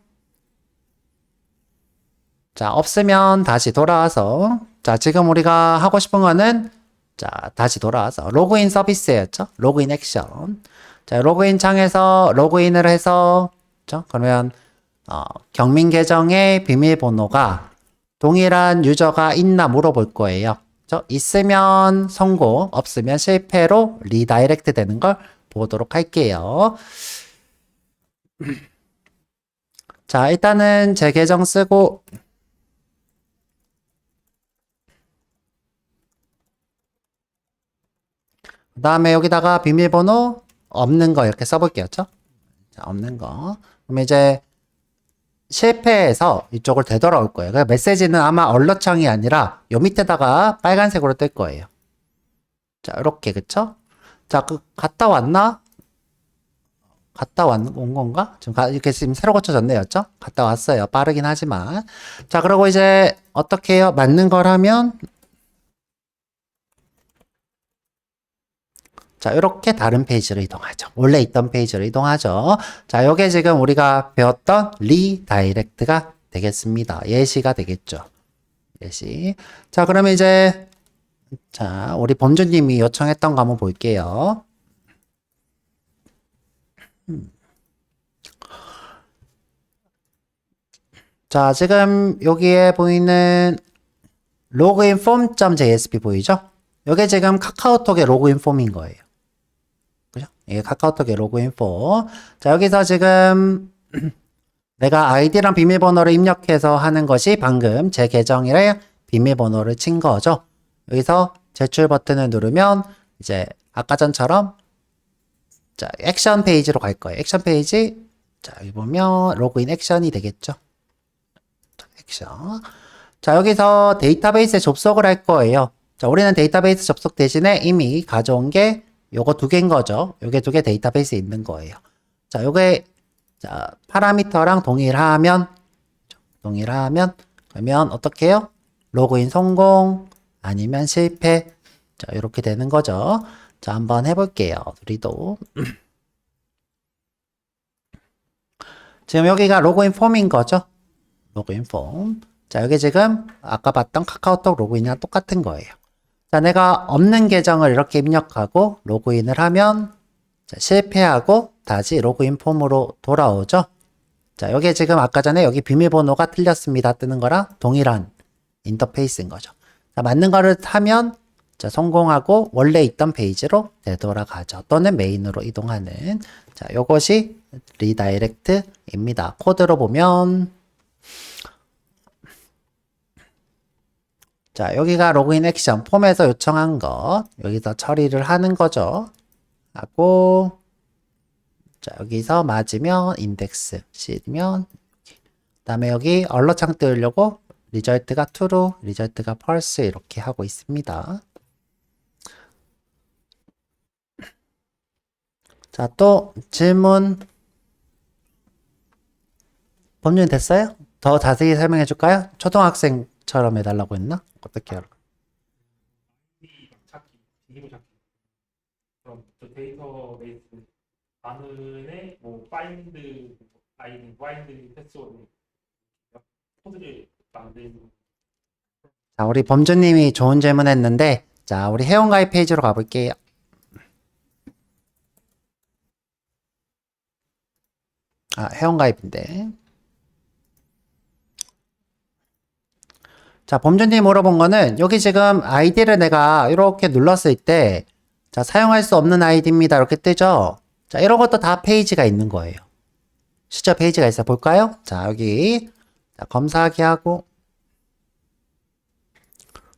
자, 없으면 다시 돌아와서. 자, 지금 우리가 하고 싶은 거는, 자, 다시 돌아와서. 로그인 서비스였죠? 로그인 액션. 자, 로그인 창에서 로그인을 해서, 그죠? 그러면, 경민 계정의 비밀번호가 동일한 유저가 있나 물어볼 거예요. 그죠? 있으면 성공, 없으면 실패로 리다이렉트 되는 걸 보도록 할게요. 자, 일단은 제 계정 쓰고 그 다음에 여기다가 비밀번호 없는 거 이렇게 써볼게요. 자, 없는 거. 그럼 이제 실패해서 이쪽을 되돌아올 거예요. 그러니까 메시지는 아마 얼럿창이 아니라 요 밑에다가 빨간색으로 뜰 거예요. 자, 이렇게, 그쵸? 자, 갔다 왔나? 온 건가? 이렇게 지금 새로 고쳐졌네요. 죠 갔다 왔어요. 빠르긴 하지만. 자, 그리고 이제 어떻게 해요? 맞는 걸 하면 자, 이렇게 다른 페이지로 이동하죠. 원래 있던 페이지로 이동하죠. 자, 요게 지금 우리가 배웠던 리다이렉트가 되겠습니다. 예시가 되겠죠. 예시. 자, 그러면 이제 자, 우리 범주님이 요청했던 거 한번 볼게요. 자, 지금 여기에 보이는 로그인 폼.jsp 보이죠? 이게 지금 카카오톡의 로그인 폼인 거예요. 그죠? 이게 카카오톡의 로그인 폼. 자, 여기서 지금 내가 아이디랑 비밀번호를 입력해서 하는 것이 방금 제 계정에 비밀번호를 친 거죠. 여기서 제출 버튼을 누르면 이제 아까 전처럼 자, 액션 페이지로 갈 거예요. 액션 페이지. 자, 여기 보면 로그인 액션이 되겠죠. 자, 액션. 자, 여기서 데이터베이스에 접속을 할 거예요. 자, 우리는 데이터베이스 접속 대신에 이미 가져온 게 요거 두 개인 거죠. 요게 두 개 데이터베이스에 있는 거예요. 자, 요게 자, 파라미터랑 동일하면 그러면 어떻게 해요? 로그인 성공 아니면 실패. 자, 이렇게 되는 거죠. 자, 한번 해볼게요. 우리도 지금 여기가 로그인 폼인 거죠. 로그인 폼. 자, 여기 지금 아까 봤던 카카오톡 로그인이랑 똑같은 거예요. 자, 내가 없는 계정을 이렇게 입력하고 로그인을 하면 자, 실패하고 다시 로그인 폼으로 돌아오죠. 자, 여기 지금 아까 전에 여기 비밀번호가 틀렸습니다 뜨는 거랑 동일한 인터페이스인 거죠. 자, 맞는 거를 하면 자, 성공하고 원래 있던 페이지로 되돌아가죠. 또는 메인으로 이동하는 자, 요것이 리다이렉트입니다. 코드로 보면 자, 여기가 로그인 액션 폼에서 요청한 것 여기서 처리를 하는 거죠. 하고 자, 여기서 맞으면 인덱스 C면 그 다음에 여기 얼럿창 띄우려고 리절트가 true, 리절트가 false 이렇게 하고 있습니다. 자, 또 질문 범준 됐어요? 더 자세히 설명해 줄까요? 초등학생처럼 해달라고 했나? 어떻게 하라고? 찾기, 비밀 찾기. 그럼 저 데이터베이스 안에 뭐 파인드 아이디, 파인드 패스워드 코드를 만들고. 자, 우리 범준님이 좋은 질문 했는데 자, 우리 회원가입 페이지로 가볼게요. 아, 회원가입인데 자, 범준님 물어본 거는 여기 지금 아이디를 내가 이렇게 눌렀을 때 자, 사용할 수 없는 아이디입니다 이렇게 뜨죠. 자, 이런 것도 다 페이지가 있는 거예요. 실제 페이지가 있어 볼까요? 자, 여기 자, 검사하기 하고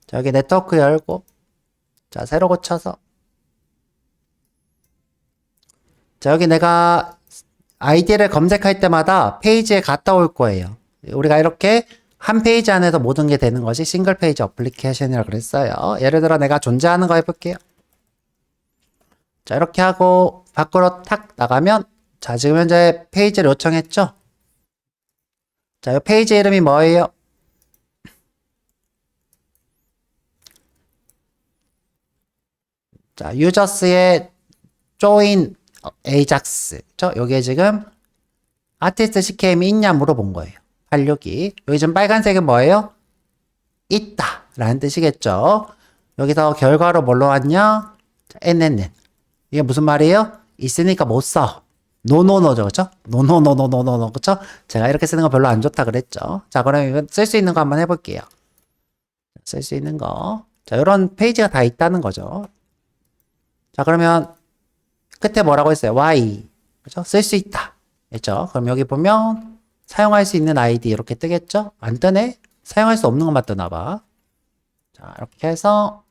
자, 여기 네트워크 열고 자, 새로 고쳐서 자, 여기 내가 아이디를 검색할 때마다 페이지에 갔다 올 거예요. 우리가 이렇게 한 페이지 안에서 모든 게 되는 것이 싱글 페이지 어플리케이션이라고 그랬어요. 예를 들어 내가 존재하는 거 해볼게요. 자, 이렇게 하고 밖으로 탁 나가면 자, 지금 현재 페이지를 요청했죠? 자, 이 페이지 이름이 뭐예요? 자, 유저스의 join ajax. 여기에 지금 아티스트 CKM이 있냐 물어본 거예요. 862. 여기 지금 빨간색은 뭐예요? 있다. 라는 뜻이겠죠. 여기서 결과로 뭘로 왔냐? 자, NNN. 이게 무슨 말이에요? 있으니까 못 써. 노노노죠. 그쵸? 노노노노노노. 그쵸? 제가 이렇게 쓰는 거 별로 안 좋다 그랬죠. 자, 그럼 이건 쓸 수 있는 거 한번 해볼게요. 쓸 수 있는 거. 자, 이런 페이지가 다 있다는 거죠. 자, 그러면 끝에 뭐라고 했어요? Y. 그죠? 쓸 수 있다. 했죠? 그럼 여기 보면 사용할 수 있는 아이디 이렇게 뜨겠죠? 안 뜨네? 사용할 수 없는 것만 뜨나 봐. 자, 이렇게 해서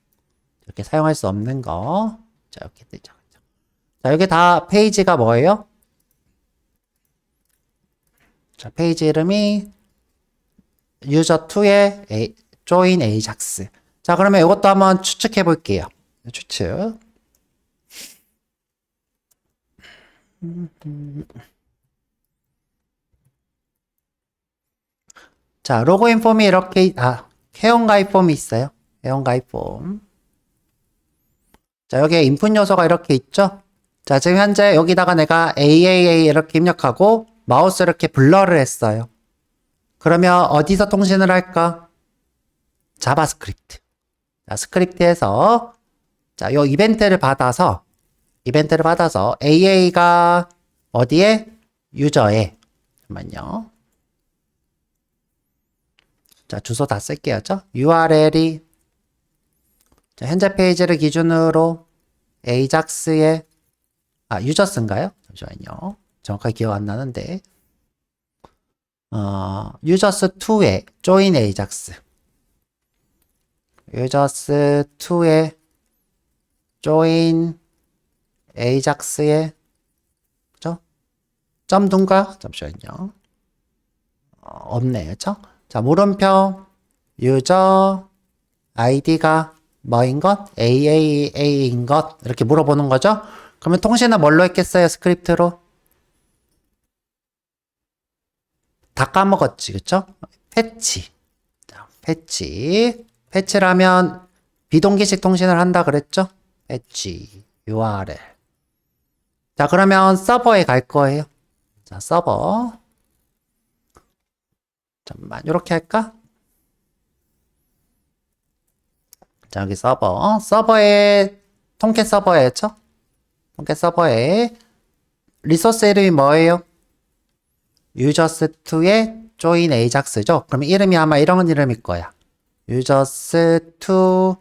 이렇게 사용할 수 없는 거 자, 이렇게 뜨죠. 자, 여기 다 페이지가 뭐예요? 자, 페이지 이름이 user2의 join ajax. 자, 그러면 이것도 한번 추측해 볼게요. 추측. 자, 로그인 폼이 이렇게, 회원가입 폼이 있어요. 회원가입 폼. 자, 여기에 인풋 요소가 이렇게 있죠? 자, 지금 현재 여기다가 내가 AAA 이렇게 입력하고 마우스 이렇게 블러를 했어요. 그러면 어디서 통신을 할까? 자바스크립트. 자, 스크립트에서, 자, 요 이벤트를 받아서 AA가 어디에? 유저에. 잠깐만요. 자, 주소 다 쓸게요. URL이 자, 현재 페이지를 기준으로 ajax의 유저스인가요? 잠시만요. 정확하게 기억 안 나는데 users2의 join ajax users2의 join ajax의 그죠? 점 둔가? 잠시만요. 없네요. 그쵸? 자, 물음표 유저 아이디가 뭐인 것? AAA인 것? 이렇게 물어보는 거죠? 그러면 통신은 뭘로 했겠어요? 스크립트로? 다 까먹었지, 그쵸? 패치. 자, 패치라면 비동기식 통신을 한다 그랬죠? 패치, URL. 자, 그러면 서버에 갈 거예요. 자, 서버. 잠깐만, 이렇게 할까? 자, 여기 서버에, 통캣 서버에죠? 통캣 서버에, 리소스 이름이 뭐예요? users2의 join ajax죠? 그럼 이름이 아마 이런 이름일 거야. users2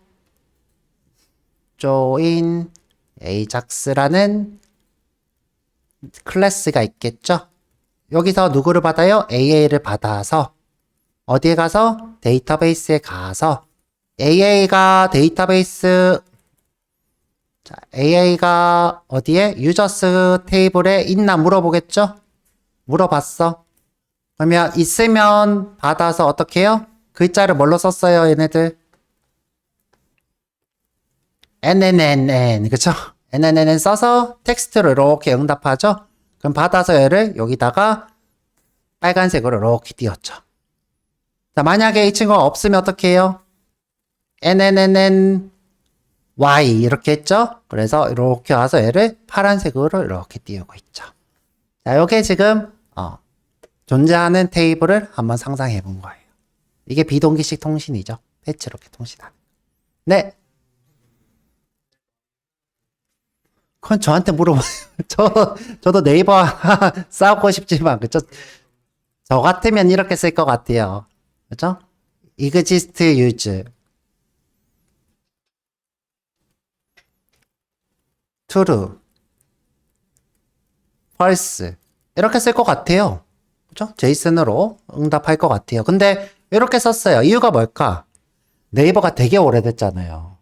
join ajax라는 클래스가 있겠죠? 여기서 누구를 받아요? AA를 받아서, 어디에 가서? 데이터베이스에 가서, AA가 데이터베이스, 자, AA가 어디에? 유저스 테이블에 있나 물어보겠죠? 물어봤어. 그러면 있으면 받아서 어떻게 해요? 글자를 뭘로 썼어요, 얘네들? NNNN, 그쵸? NNNN 써서 텍스트로 이렇게 응답하죠? 그럼 받아서 얘를 여기다가 빨간색으로 이렇게 띄웠죠. 자, 만약에 이 친구가 없으면 어떻게 해요? NNNN Y 이렇게 했죠? 그래서 이렇게 와서 얘를 파란색으로 이렇게 띄우고 있죠. 자, 요게 지금 존재하는 테이블을 한번 상상해 본 거예요. 이게 비동기식 통신이죠. 패치 이렇게 통신하는. 네. 그건 저한테 물어보세요. 저도 네이버 싸우고 싶지만, 그쵸? 저 같으면 이렇게 쓸 것 같아요. 그쵸? exist use true false 이렇게 쓸 것 같아요. 그쵸? 제이슨으로 응답할 것 같아요. 근데 이렇게 썼어요. 이유가 뭘까? 네이버가 되게 오래됐잖아요.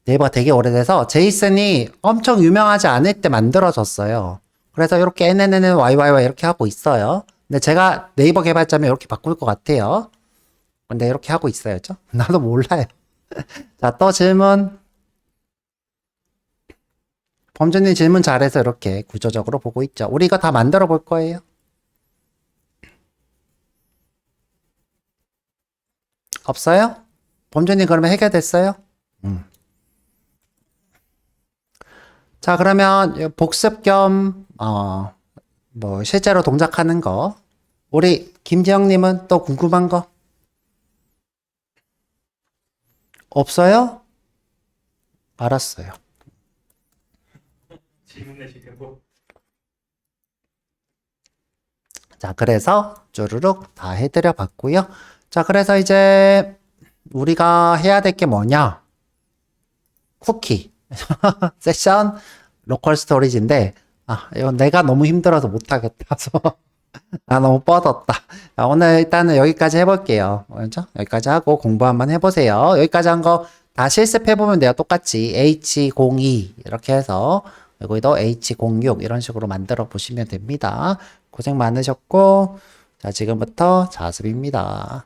네이버가 되게 오래돼서 제이슨이 엄청 유명하지 않을 때 만들어졌어요. 그래서 이렇게 NNNYYY 이렇게 하고 있어요. 근데 제가 네이버 개발자면 이렇게 바꿀 것 같아요. 근데 이렇게 하고 있어요. 그죠? 나도 몰라요. 자, 또 질문. 범준님 질문 잘해서 이렇게 구조적으로 보고 있죠. 우리 이거 다 만들어 볼 거예요. 없어요? 범준님 그러면 해결됐어요? 자, 그러면 복습 겸, 실제로 동작하는 거. 우리 김지영님은 또 궁금한 거? 없어요? 알았어요. 질문 내시려고. 자, 그래서 쭈루룩 다 해드려 봤고요. 자, 그래서 이제 우리가 해야 될 게 뭐냐? 쿠키. 세션 로컬 스토리지인데, 이건 내가 너무 힘들어서 못하겠다. 너무 뻗었다. 자, 오늘 일단은 여기까지 해볼게요. 그렇죠? 여기까지 하고 공부 한번 해보세요. 여기까지 한 거 다 실습해보면 돼요. 똑같이 H02 이렇게 해서 여기도 H06 이런 식으로 만들어 보시면 됩니다. 고생 많으셨고 자 지금부터 자습입니다.